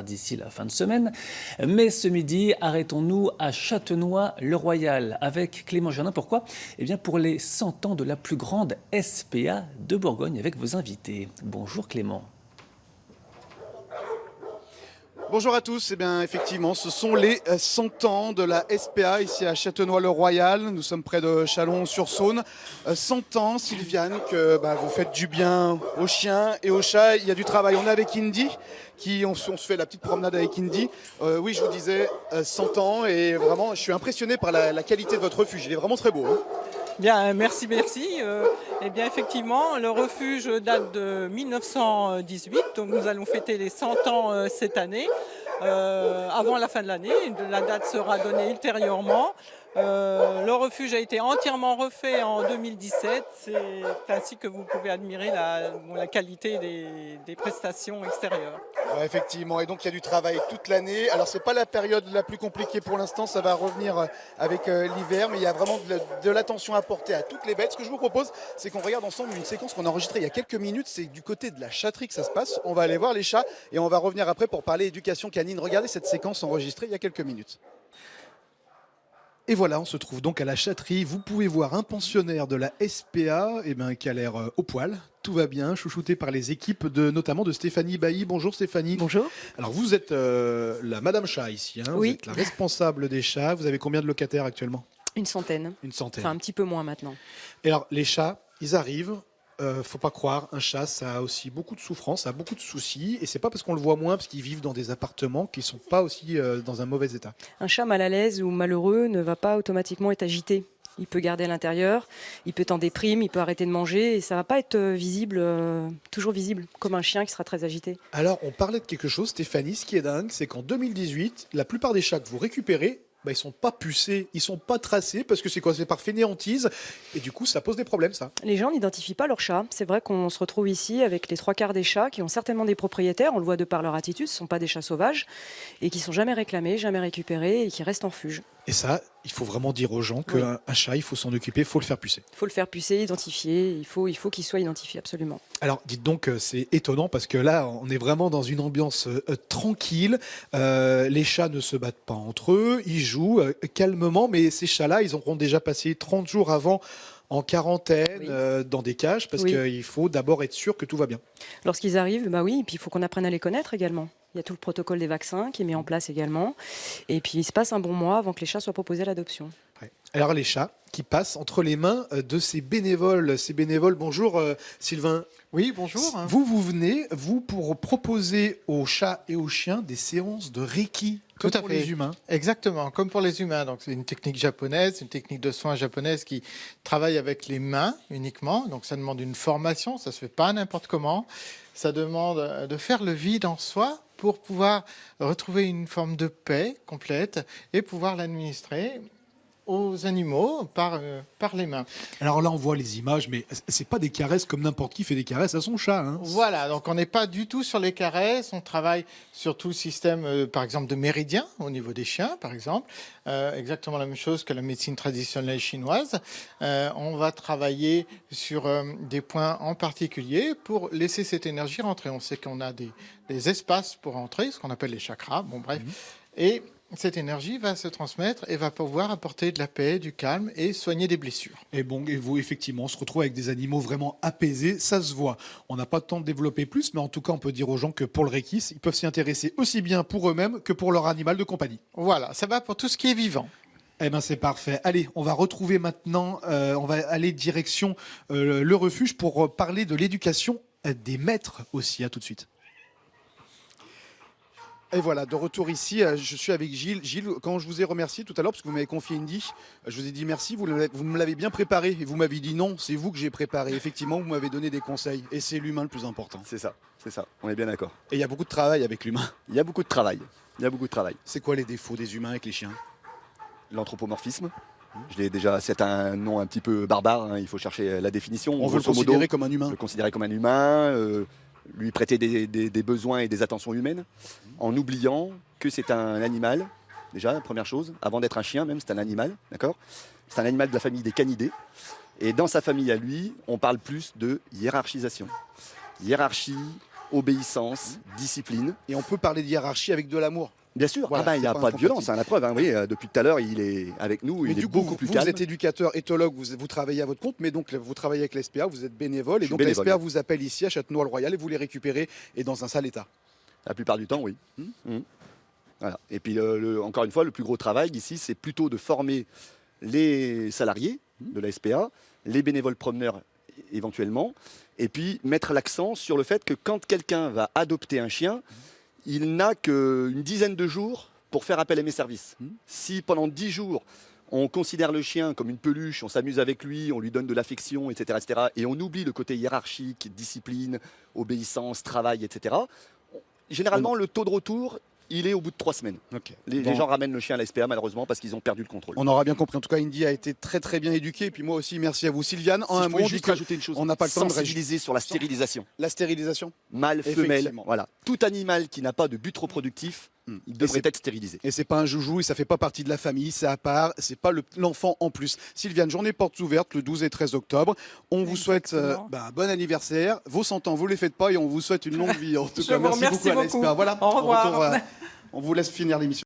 départ d'ici la fin de semaine. Mais ce midi, arrêtons-nous à Châtenois-le-Royal avec Clément Gernin. Pourquoi ? Eh bien pour les 100 ans de la plus grande SPA de Bourgogne avec vos invités. Bonjour Clément. Bonjour à tous, eh bien effectivement ce sont les 100 ans de la SPA ici à Châtenois-le-Royal, nous sommes près de Chalon-sur-Saône. 100 ans Sylviane, que vous faites du bien aux chiens et aux chats, il y a du travail. On est avec Indy, on se fait la petite promenade avec Indy. Oui je vous disais 100 ans et vraiment je suis impressionné par la qualité de votre refuge, il est vraiment très beau. Hein. Bien, merci. Eh bien, effectivement, le refuge date de 1918, donc nous allons fêter les 100 ans cette année, avant la fin de l'année. La date sera donnée ultérieurement. Le refuge a été entièrement refait en 2017. C'est ainsi que vous pouvez admirer la qualité des prestations extérieures. Ouais, effectivement, et donc il y a du travail toute l'année. Alors c'est pas la période la plus compliquée pour l'instant, ça va revenir avec l'hiver, mais il y a vraiment de l'attention à porter à toutes les bêtes. Ce que je vous propose, c'est qu'on regarde ensemble une séquence qu'on a enregistrée il y a quelques minutes. C'est du côté de la chatterie que ça se passe. On va aller voir les chats et on va revenir après pour parler éducation canine. Regardez cette séquence enregistrée il y a quelques minutes. Et voilà, on se trouve donc à la chatterie. Vous pouvez voir un pensionnaire de la SPA qui a l'air au poil. Tout va bien, chouchouté par les équipes notamment de Stéphanie Bailly. Bonjour Stéphanie. Bonjour. Alors vous êtes la Madame Chat ici, hein. Oui. Vous êtes la responsable des chats. Vous avez combien de locataires actuellement ? Une centaine. Une centaine. Enfin, un petit peu moins maintenant. Et alors les chats, ils arrivent. Faut pas croire, un chat, ça a aussi beaucoup de souffrance, ça a beaucoup de soucis, et c'est pas parce qu'on le voit moins, parce qu'ils vivent dans des appartements, qu'ils sont pas aussi dans un mauvais état. Un chat mal à l'aise ou malheureux ne va pas automatiquement être agité. Il peut garder à l'intérieur, il peut être en déprime, il peut arrêter de manger, et ça va pas être visible, toujours visible, comme un chien qui sera très agité. Alors, on parlait de quelque chose, Stéphanie, ce qui est dingue, c'est qu'en 2018, la plupart des chats que vous récupérez, ils sont pas pucés, ils sont pas tracés, parce que c'est quoi ? C'est par fainéantise, et du coup, ça pose des problèmes, ça. Les gens n'identifient pas leurs chats. C'est vrai qu'on se retrouve ici avec les 3/4 des chats qui ont certainement des propriétaires, on le voit de par leur attitude, ce ne sont pas des chats sauvages, et qui sont jamais réclamés, jamais récupérés, et qui restent en refuge. Et ça, il faut vraiment dire aux gens qu'un chat, il faut s'en occuper, il faut le faire pucer. Il faut le faire pucer, identifier, il faut qu'il soit identifié absolument. Alors, dites donc, c'est étonnant parce que là, on est vraiment dans une ambiance tranquille. Les chats ne se battent pas entre eux, ils jouent calmement, mais ces chats-là, ils auront déjà passé 30 jours avant en quarantaine, dans des cages, parce qu'il faut d'abord être sûr que tout va bien. Lorsqu'ils arrivent, et puis il faut qu'on apprenne à les connaître également. Il y a tout le protocole des vaccins qui est mis en place également. Et puis il se passe un bon mois avant que les chats soient proposés à l'adoption. Ouais. Alors les chats qui passent entre les mains de ces bénévoles. Bonjour Sylvain. Oui, bonjour. Vous venez, pour proposer aux chats et aux chiens des séances de Reiki. Comme pour les humains. Exactement, comme pour les humains. Donc c'est une technique japonaise, une technique de soins japonaise qui travaille avec les mains uniquement. Donc ça demande une formation, ça se fait pas n'importe comment. Ça demande de faire le vide en soi pour pouvoir retrouver une forme de paix complète et pouvoir l'administrer aux animaux par les mains. Alors là, on voit les images, mais c'est pas des caresses comme n'importe qui fait des caresses à son chat. Hein. Voilà, donc on n'est pas du tout sur les caresses, on travaille sur tout le système, par exemple, de méridien au niveau des chiens, par exemple. Exactement la même chose que la médecine traditionnelle chinoise. On va travailler sur des points en particulier pour laisser cette énergie rentrer. On sait qu'on a des espaces pour entrer, ce qu'on appelle les chakras, et cette énergie va se transmettre et va pouvoir apporter de la paix, du calme et soigner des blessures. Et vous, effectivement, on se retrouve avec des animaux vraiment apaisés, ça se voit. On n'a pas le temps de développer plus, mais en tout cas, on peut dire aux gens que pour le Reiki, ils peuvent s'y intéresser aussi bien pour eux-mêmes que pour leur animal de compagnie. Voilà, ça va pour tout ce qui est vivant. C'est parfait. Allez, on va retrouver maintenant, on va aller direction le refuge pour parler de l'éducation des maîtres aussi. À tout de suite. Et voilà, de retour ici, je suis avec Gilles. Gilles, quand je vous ai remercié tout à l'heure, parce que vous m'avez confié Indy, je vous ai dit merci, vous me l'avez bien préparé. Et vous m'avez dit non, c'est vous que j'ai préparé. Effectivement, vous m'avez donné des conseils. Et c'est l'humain le plus important. C'est ça, on est bien d'accord. Et il y a beaucoup de travail avec l'humain. Il y a beaucoup de travail. C'est quoi les défauts des humains avec les chiens ? L'anthropomorphisme. C'est un nom un petit peu barbare, hein, il faut chercher la définition. On veut le considérer comme un humain. Le considérer comme un humain, lui prêter des besoins et des attentions humaines, en oubliant que c'est un animal, déjà, la première chose, avant d'être un chien même, c'est un animal, d'accord ? C'est un animal de la famille des canidés, et dans sa famille à lui, on parle plus de hiérarchisation. Hiérarchie, obéissance, discipline. Et on peut parler de hiérarchie avec de l'amour. Bien sûr, Voilà, il n'y a c'est pas de violence, incompatible. la preuve. Vous voyez, depuis tout à l'heure, il est avec nous, Mais il est du coup, beaucoup plus vous calme. êtes éducateur, éthologue, vous travaillez à votre compte, mais donc vous travaillez avec l'SPA, vous êtes bénévole, Je et suis donc bénévole, l'SPA oui. vous appelle ici à Châtenois-le-Royal et vous les récupérez et dans un sale état. La plupart du temps, oui. Voilà. Et puis, encore une fois, le plus gros travail ici, c'est plutôt de former les salariés de la SPA, les bénévoles promeneurs éventuellement, et puis mettre l'accent sur le fait que quand quelqu'un va adopter un chien, il n'a qu'une dizaine de jours pour faire appel à mes services. Si pendant 10 jours, on considère le chien comme une peluche, on s'amuse avec lui, on lui donne de l'affection, etc., et on oublie le côté hiérarchique, discipline, obéissance, travail, etc., généralement, le taux de retour, il est au bout de 3 semaines. Les gens ramènent le chien à la SPA, malheureusement, parce qu'ils ont perdu le contrôle. On aura bien compris. En tout cas, Indy a été très très bien éduqué. Et puis moi aussi, merci à vous. Sylviane, en Si un je mot, pouvais on juste dit que rajouter une chose, on n'a pas le temps de sensibiliser sur la stérilisation. la stérilisation. Mâle, femelle, Effectivement. voilà. Tout animal qui n'a pas de but reproductif, il devrait être stérilisé. Et c'est pas un joujou, et ça fait pas partie de la famille, c'est à part, c'est pas l'enfant en plus. Sylviane, journée portes ouvertes le 12 et 13 octobre. On vous souhaite un bon anniversaire. Vos 100 ans, vous les faites pas et on vous souhaite une longue vie. En tout Je cas, vous merci remercie beaucoup à l'SPA. beaucoup. Voilà, Au revoir. on vous laisse finir l'émission.